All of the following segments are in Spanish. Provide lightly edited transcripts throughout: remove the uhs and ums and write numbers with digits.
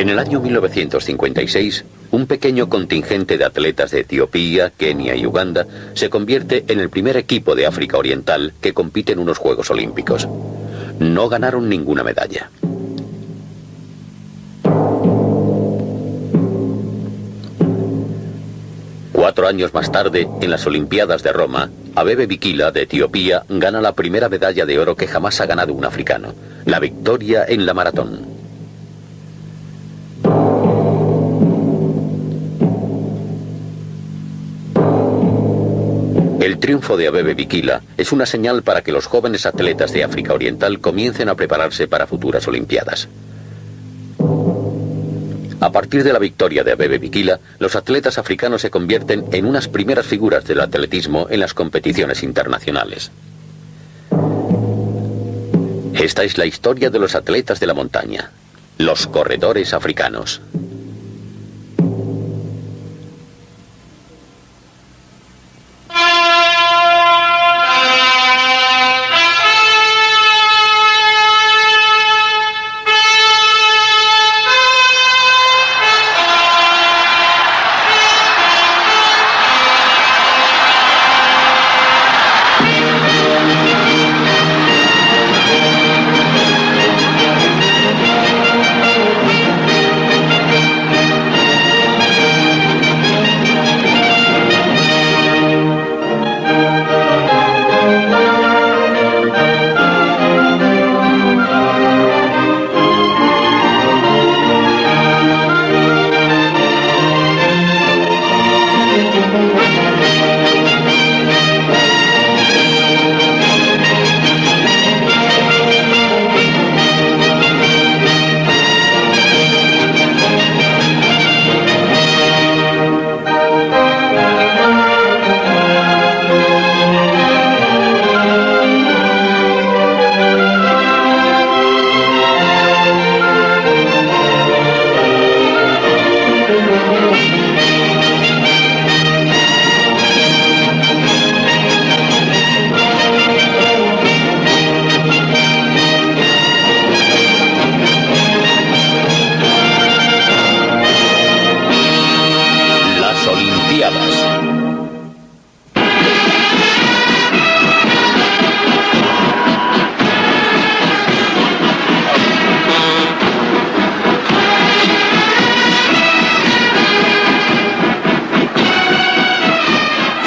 En el año 1956, un pequeño contingente de atletas de Etiopía, Kenia y Uganda se convierte en el primer equipo de África Oriental que compite en unos Juegos Olímpicos. No ganaron ninguna medalla. Cuatro años más tarde, en las Olimpiadas de Roma, Abebe Bikila, de Etiopía, gana la primera medalla de oro que jamás ha ganado un africano, la victoria en la maratón. El triunfo de Abebe Bikila es una señal para que los jóvenes atletas de África Oriental comiencen a prepararse para futuras Olimpiadas. A partir de la victoria de Abebe Bikila, los atletas africanos se convierten en unas primeras figuras del atletismo en las competiciones internacionales. Esta es la historia de los atletas de la montaña, los corredores africanos.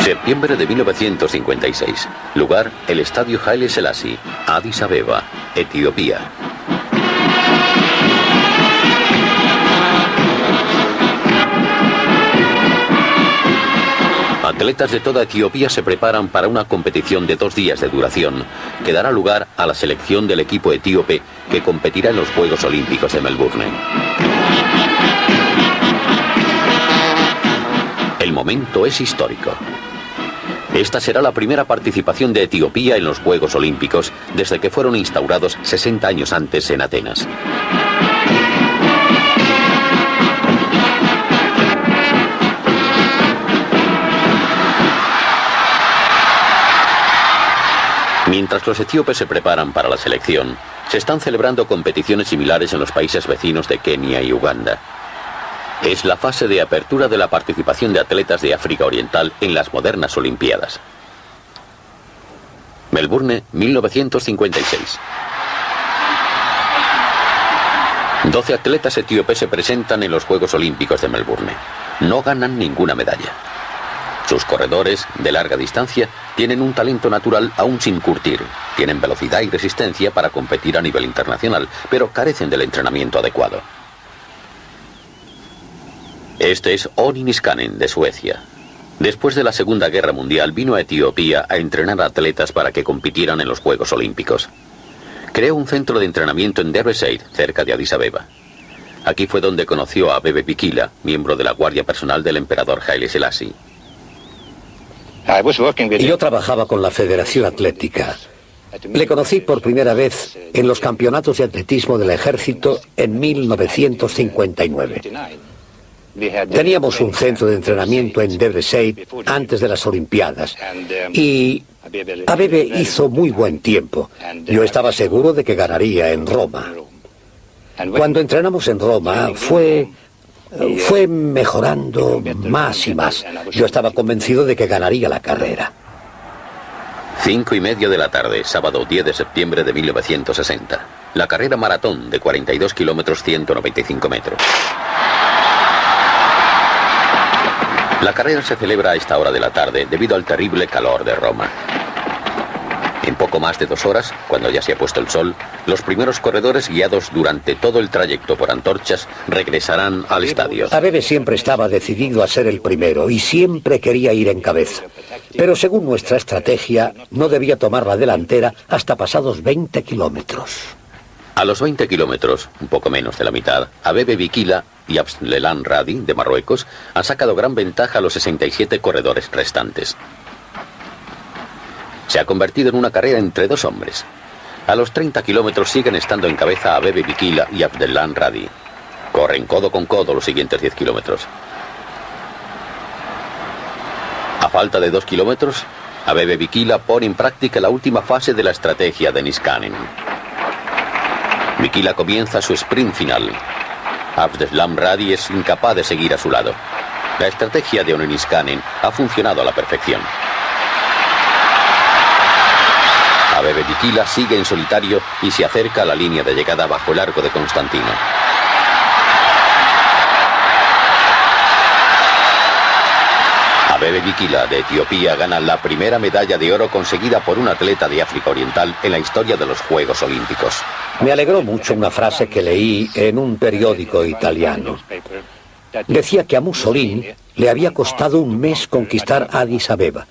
Septiembre de 1956. Lugar, el Estadio Haile Selassie, Addis Abeba, Etiopía. Atletas de toda Etiopía se preparan para una competición de 2 días de duración que dará lugar a la selección del equipo etíope que competirá en los Juegos Olímpicos de Melbourne. El momento es histórico. Esta será la primera participación de Etiopía en los Juegos Olímpicos desde que fueron instaurados 60 años antes en Atenas. Mientras los etíopes se preparan para la selección, se están celebrando competiciones similares en los países vecinos de Kenia y Uganda. Es la fase de apertura de la participación de atletas de África Oriental en las modernas Olimpiadas. Melbourne, 1956. 12 atletas etíopes se presentan en los Juegos Olímpicos de Melbourne. No ganan ninguna medalla. Sus corredores, de larga distancia, tienen un talento natural aún sin curtir. Tienen velocidad y resistencia para competir a nivel internacional, pero carecen del entrenamiento adecuado. Este es Onni Niskanen, de Suecia. Después de la Segunda Guerra Mundial vino a Etiopía a entrenar a atletas para que compitieran en los Juegos Olímpicos. Creó un centro de entrenamiento en Debre Zeit, cerca de Addis Abeba. Aquí fue donde conoció a Abebe Bikila, miembro de la guardia personal del emperador Haile Selassie. Yo trabajaba con la Federación Atlética. Le conocí por primera vez en los campeonatos de atletismo del ejército en 1959. Teníamos un centro de entrenamiento en Debre Zeit antes de las Olimpiadas y Abebe hizo muy buen tiempo. Yo estaba seguro de que ganaría en Roma. Cuando entrenamos en Roma fue mejorando más y más. Yo estaba convencido de que ganaría la carrera. 5:30 de la tarde, sábado 10 de septiembre de 1960. La carrera maratón de 42 kilómetros 195 metros. La carrera se celebra a esta hora de la tarde debido al terrible calor de Roma. En poco más de 2 horas, cuando ya se ha puesto el sol, los primeros corredores, guiados durante todo el trayecto por antorchas, regresarán al estadio. Abebe siempre estaba decidido a ser el primero y siempre quería ir en cabeza. Pero según nuestra estrategia, no debía tomar la delantera hasta pasados 20 kilómetros. A los 20 kilómetros, un poco menos de la mitad, Abebe Bikila y Abdeslam Radi, de Marruecos, han sacado gran ventaja a los 67 corredores restantes. Se ha convertido en una carrera entre 2 hombres. A los 30 kilómetros siguen estando en cabeza Abebe Bikila y Abdeslam Radi. Corren codo con codo los siguientes 10 kilómetros. A falta de 2 kilómetros, Abebe Bikila pone en práctica la última fase de la estrategia de Niskanen. Bikila comienza su sprint final. Abdeslam Radi es incapaz de seguir a su lado. La estrategia de Ole Niskanen ha funcionado a la perfección. Abebe Bikila sigue en solitario y se acerca a la línea de llegada bajo el arco de Constantino. Abebe Bikila de Etiopía gana la primera medalla de oro conseguida por un atleta de África Oriental en la historia de los Juegos Olímpicos. Me alegró mucho una frase que leí en un periódico italiano. Decía que a Mussolini le había costado 1 mes conquistar Addis Abeba,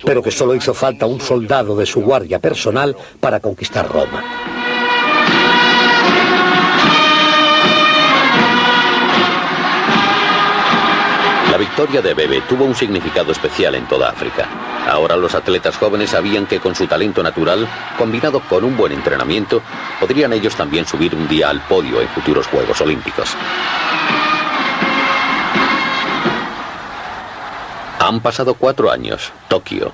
pero que solo hizo falta un soldado de su guardia personal para conquistar Roma. La victoria de Abebe tuvo un significado especial en toda África. Ahora los atletas jóvenes sabían que con su talento natural, combinado con un buen entrenamiento, podrían ellos también subir un día al podio en futuros Juegos Olímpicos. Han pasado 4 años, Tokio.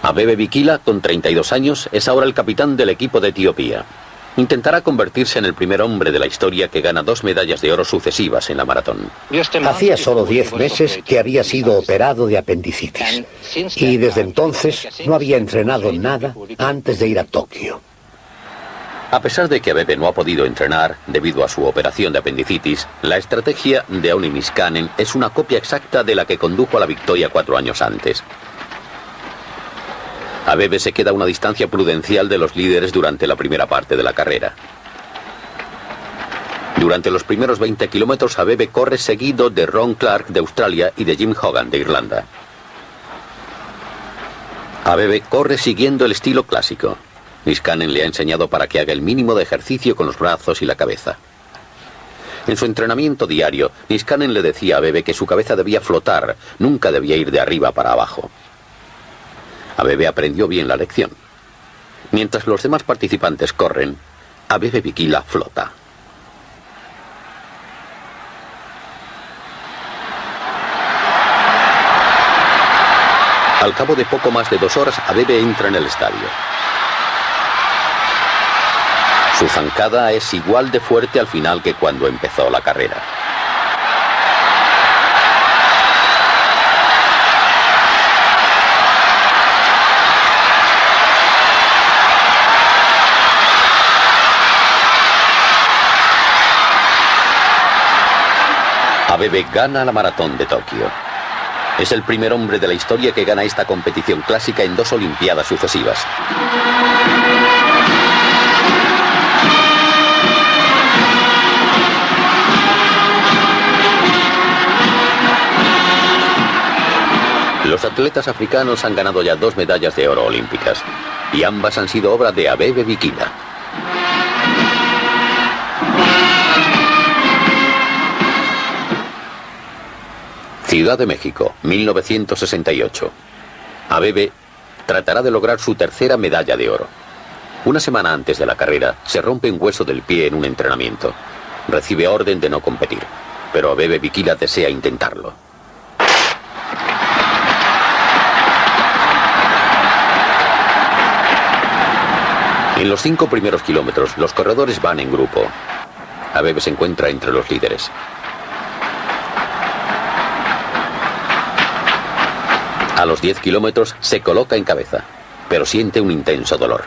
Abebe Bikila, con 32 años, es ahora el capitán del equipo de Etiopía. Intentará convertirse en el primer hombre de la historia que gana 2 medallas de oro sucesivas en la maratón. Hacía solo 10 meses que había sido operado de apendicitis. Y desde entonces no había entrenado nada antes de ir a Tokio. A pesar de que Abebe no ha podido entrenar debido a su operación de apendicitis, la estrategia de Ole Niskanen es una copia exacta de la que condujo a la victoria 4 años antes. Abebe se queda a una distancia prudencial de los líderes durante la primera parte de la carrera. Durante los primeros 20 kilómetros, Abebe corre seguido de Ron Clark de Australia y de Jim Hogan de Irlanda. Abebe corre siguiendo el estilo clásico. Niskanen le ha enseñado para que haga el mínimo de ejercicio con los brazos y la cabeza. En su entrenamiento diario, Niskanen le decía a Abebe que su cabeza debía flotar, nunca debía ir de arriba para abajo. Abebe aprendió bien la lección. Mientras los demás participantes corren, Abebe Bikila flota. Al cabo de poco más de 2 horas, Abebe entra en el estadio. Su zancada es igual de fuerte al final que cuando empezó la carrera. Abebe gana la maratón de Tokio. Es el primer hombre de la historia que gana esta competición clásica en 2 Olimpiadas sucesivas. Los atletas africanos han ganado ya 2 medallas de oro olímpicas, y ambas han sido obra de Abebe Bikila. Ciudad de México, 1968. Abebe tratará de lograr su 3ª medalla de oro. Una semana antes de la carrera, se rompe un hueso del pie en un entrenamiento. Recibe orden de no competir, pero Abebe Bikila desea intentarlo. En los 5 primeros kilómetros, los corredores van en grupo. Abebe se encuentra entre los líderes. A los 10 kilómetros se coloca en cabeza, pero siente un intenso dolor.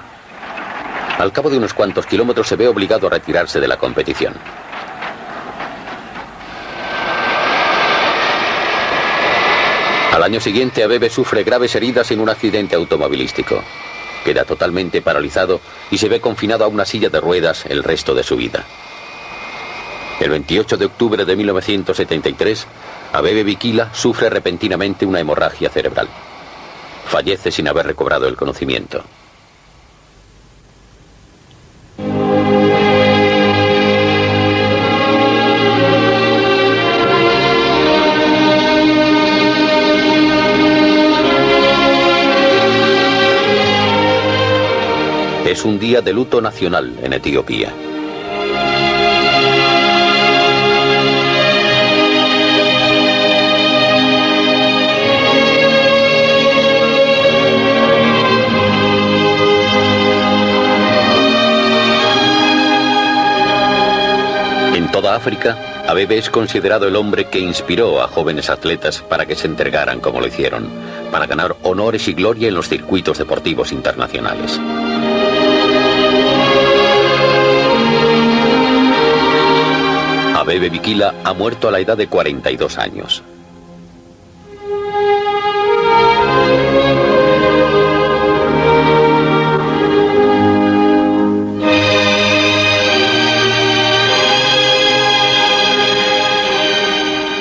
Al cabo de unos cuantos kilómetros se ve obligado a retirarse de la competición. Al año siguiente, Abebe sufre graves heridas en un accidente automovilístico. Queda totalmente paralizado y se ve confinado a una silla de ruedas el resto de su vida. El 28 de octubre de 1973, Abebe Bikila sufre repentinamente una hemorragia cerebral. Fallece sin haber recobrado el conocimiento. Es un día de luto nacional en Etiopía. En toda África, Abebe es considerado el hombre que inspiró a jóvenes atletas para que se entregaran como lo hicieron, para ganar honores y gloria en los circuitos deportivos internacionales. Abebe Bikila ha muerto a la edad de 42 años.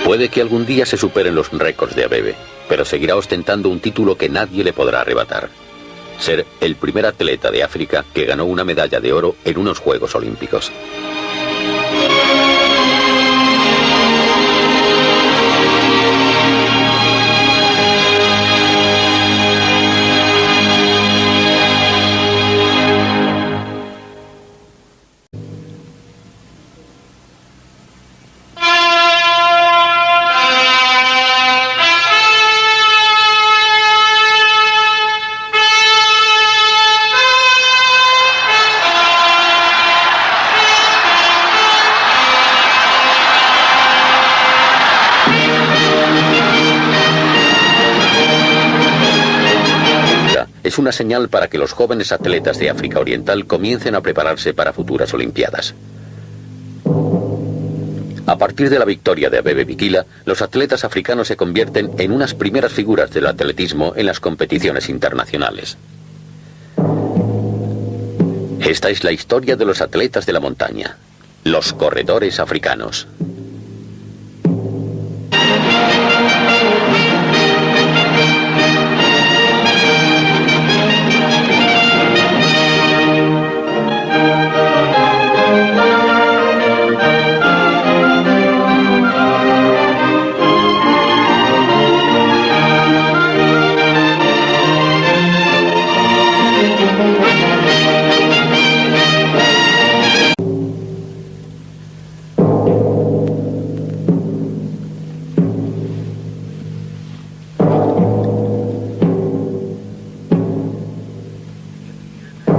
Puede que algún día se superen los récords de Abebe, pero seguirá ostentando un título que nadie le podrá arrebatar: ser el primer atleta de África que ganó una medalla de oro en unos Juegos Olímpicos. Es una señal para que los jóvenes atletas de África Oriental comiencen a prepararse para futuras Olimpiadas. A partir de la victoria de Abebe Bikila, los atletas africanos se convierten en unas primeras figuras del atletismo en las competiciones internacionales. Esta es la historia de los atletas de la montaña, los corredores africanos.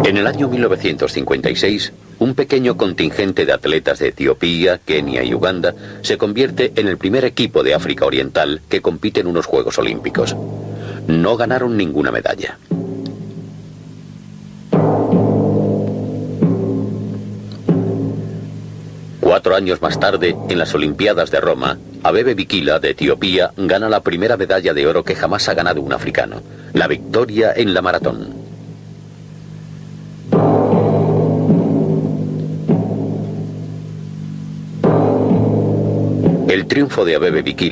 En el año 1956, un pequeño contingente de atletas de Etiopía, Kenia y Uganda se convierte en el primer equipo de África Oriental que compite en unos Juegos Olímpicos. No ganaron ninguna medalla. Cuatro años más tarde, en las Olimpiadas de Roma, Abebe Bikila, de Etiopía, gana la primera medalla de oro que jamás ha ganado un africano: la victoria en la maratón. El triunfo de Abebe Bikila